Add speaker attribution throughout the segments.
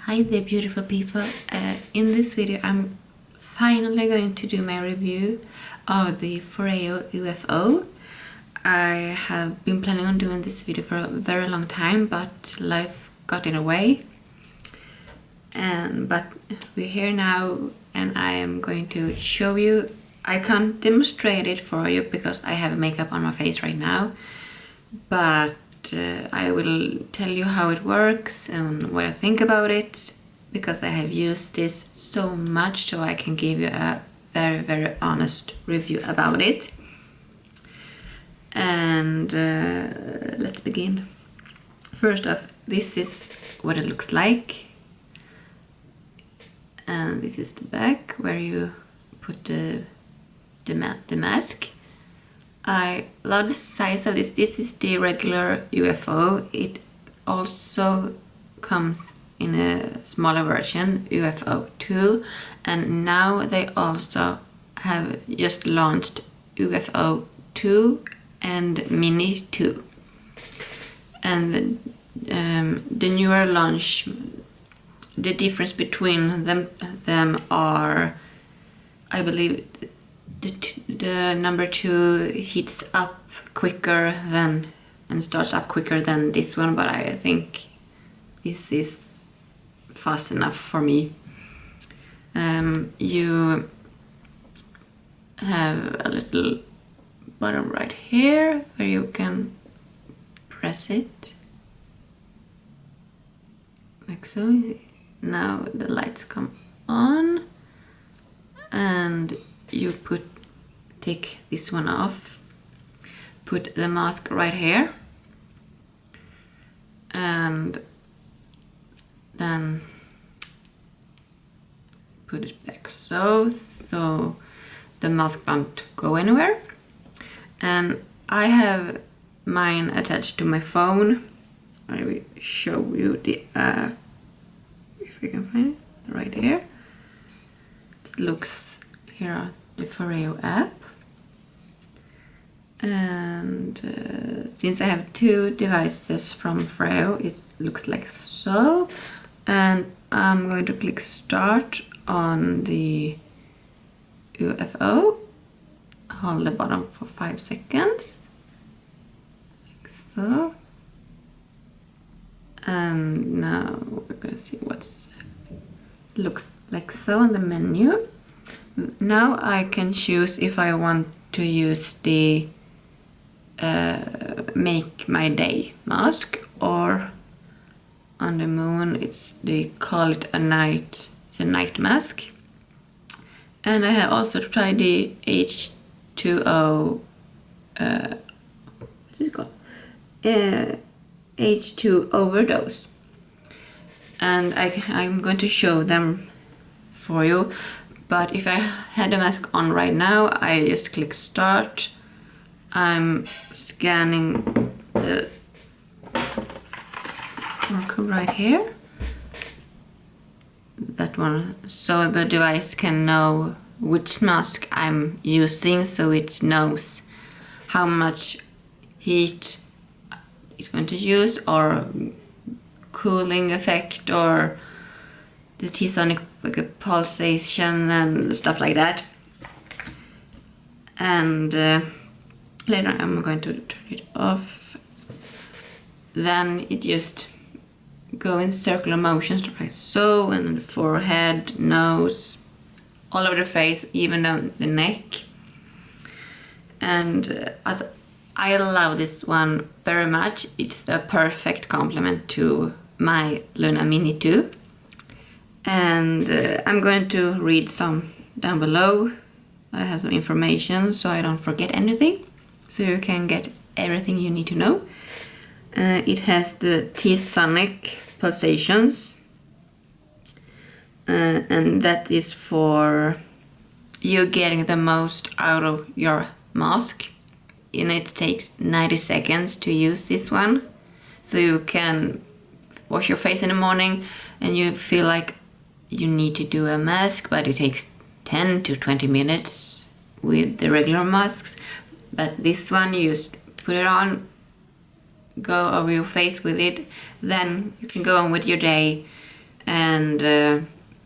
Speaker 1: Hi there beautiful people. In this video I'm finally going to do my review of the Foreo UFO. I have been planning on doing this video for a very long time, but life got in the way. But we're here now and I am going to show you. I can't demonstrate it for you because I have makeup on my face right now, but I will tell you how it works and what I think about it, because I have used this so much, so I can give you a very honest review about it. And let's begin. First off, this is what it looks like, and this is the back where you put the mask. I love the size of this. This is the regular UFO. It also comes in a smaller version, UFO 2, and now they also have just launched UFO 2 and Mini 2. And the newer launch, the difference between them are, I believe, the number 2 heats up quicker than and starts up quicker than this one, but I think this is fast enough for me. You have a little button right here where you can press it like so. Now the lights come on and you take this one off, put the mask right here, and then put it back so the mask won't go anywhere. And I have mine attached to my phone. I will show you the if you can find it right here. It looks, here are the Foreo app, and since I have 2 devices from Foreo, it looks like so. And I'm going to click start on the UFO, hold the bottom for 5 seconds like so, and now we're going to see what looks like so on the menu. Now I can choose if I want to use the Make My Day mask, or on the moon they call it a night mask. And I have also tried the H2O what's it called? H2 overdose, and I'm going to show them for you. But if I had the mask on right now, I just click start. I'm scanning the barcode right here, that one, so the device can know which mask I'm using, so it knows how much heat it's going to use, or cooling effect, or the T-sonic pulsation and stuff like that. And later I'm going to turn it off. Then it just go in circular motions like so, and the forehead, nose, all over the face, even down the neck. And I love this one very much. It's a perfect complement to my Luna Mini 2. And I'm going to read some down below. I have some information so I don't forget anything, so you can get everything you need to know. It has the T-sonic pulsations, and that is for you getting the most out of your mask. And it takes 90 seconds to use this one, so you can wash your face in the morning and you feel like you need to do a mask, but it takes 10 to 20 minutes with the regular masks. But this one, you just put it on, go over your face with it, then you can go on with your day and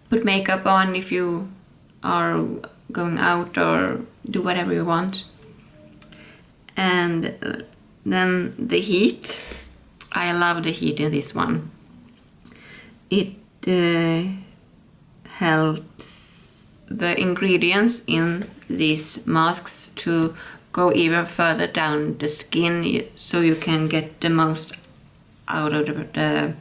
Speaker 1: put makeup on if you are going out or do whatever you want. And then the heat. I love the heat in this one. It helps the ingredients in these masks to go even further down the skin, so you can get the most out of the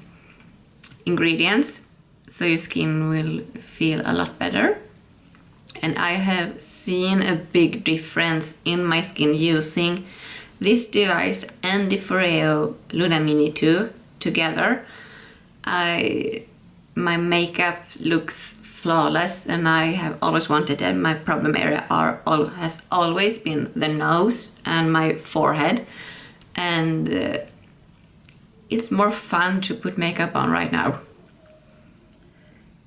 Speaker 1: ingredients, so your skin will feel a lot better. And I have seen a big difference in my skin using this device and the Foreo Luna Mini 2 together. My makeup looks flawless, and I have always wanted it. My problem area has always been the nose and my forehead, and it's more fun to put makeup on right now.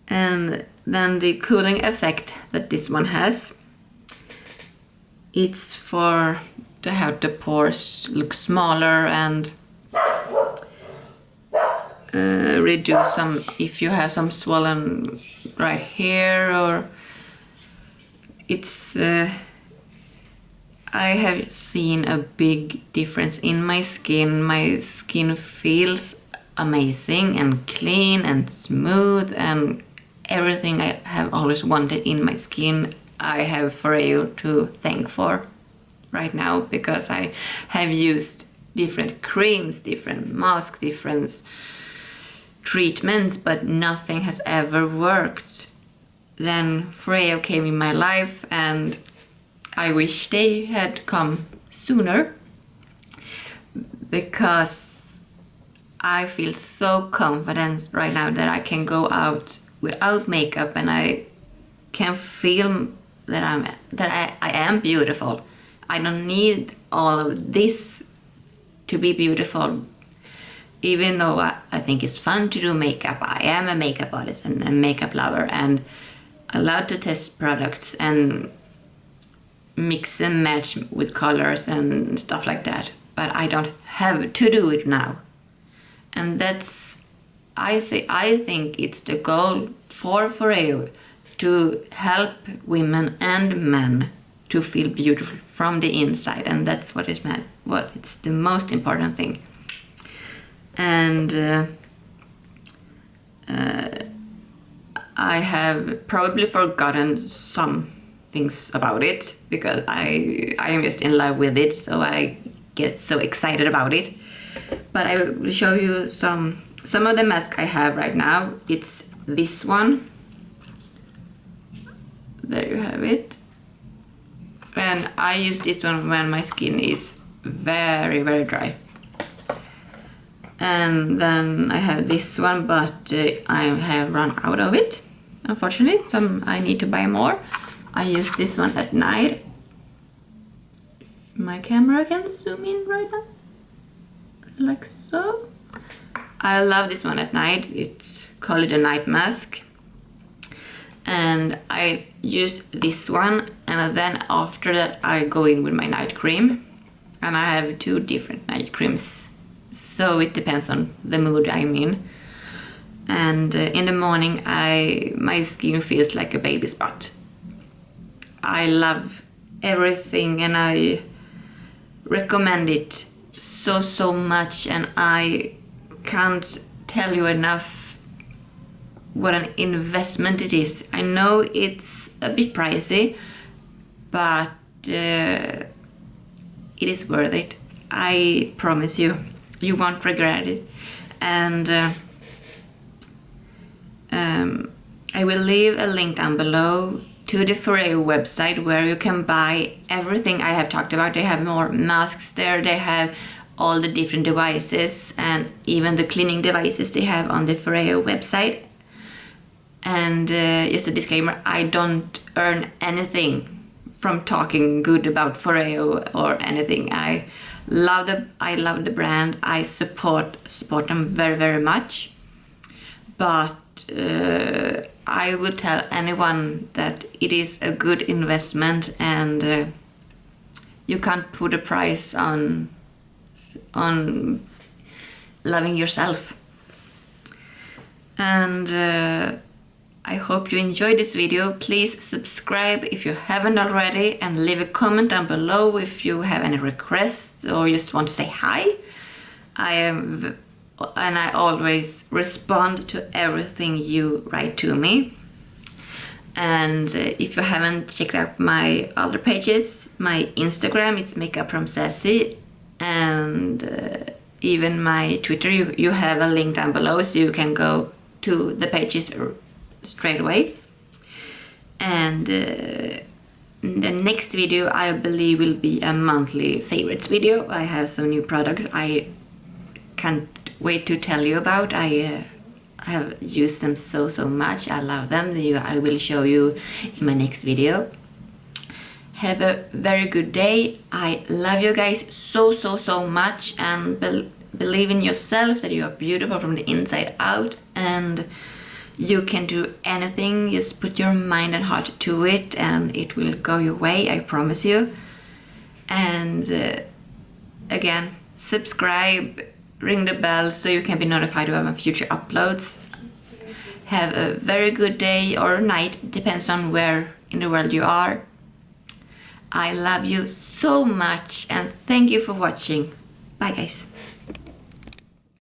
Speaker 1: And then the cooling effect that this one has, it's for to help the pores look smaller and reduce some, if you have some swollen right here, or it's I have seen a big difference in my skin. My skin feels amazing and clean and smooth, and everything I have always wanted in my skin I have Foreo to thank for right now, because I have used different creams, different masks, different treatments, but nothing has ever worked. Then Foreo came in my life, and I wish they had come sooner, because I feel so confident right now that I can go out without makeup, and I can feel that I am beautiful. I don't need all of this to be beautiful. Even though I think it's fun to do makeup, I am a makeup artist and a makeup lover, and I love to test products and mix and match with colors and stuff like that. But I don't have to do it now, and that's I think it's the goal for Foreo to help women and men to feel beautiful from the inside, and that's what it's the most important thing. And I have probably forgotten some things about it, because I am just in love with it, so I get so excited about it. But I will show you some of the masks I have right now. It's this one. There you have it. And I use this one when my skin is very, very dry. And then I have this one, but I have run out of it, unfortunately, so I need to buy more. I use this one at night. My camera can zoom in right now, like so. I love this one at night. It's called a night mask. And I use this one, and then after that I go in with my night cream. And I have 2 different night creams, so it depends on the mood I'm in. And in the morning my skin feels like a baby's butt. I love everything, and I recommend it so much, and I can't tell you enough what an investment it is. I know it's a bit pricey, but it is worth it. I promise you, you won't regret it. And I will leave a link down below to the Foreo website, where you can buy everything I have talked about. They have more masks there, they have all the different devices, and even the cleaning devices they have on the Foreo website. And just a disclaimer, I don't earn anything from talking good about Foreo or anything. I love the brand. I support them very, very much. But I would tell anyone that it is a good investment, and you can't put a price on loving yourself. And I hope you enjoyed this video. Please subscribe if you haven't already, and leave a comment down below if you have any requests or just want to say hi. I always respond to everything you write to me. And if you haven't checked out my other pages, my Instagram, it's makeupfromsassy, and even my Twitter, you have a link down below, so you can go to the pages straight away. And the next video, I believe, will be a monthly favorites video. I have some new products I can't wait to tell you about. I have used them so much. I love them. I will show you in my next video. Have a very good day. I love you guys so much, and believe in yourself that you are beautiful from the inside out, and you can do anything. Just put your mind and heart to it and it will go your way, I promise you. And again, subscribe, ring the bell so you can be notified of my future uploads. Have a very good day or night, depends on where in the world you are. I love you so much, and thank you for watching. Bye guys.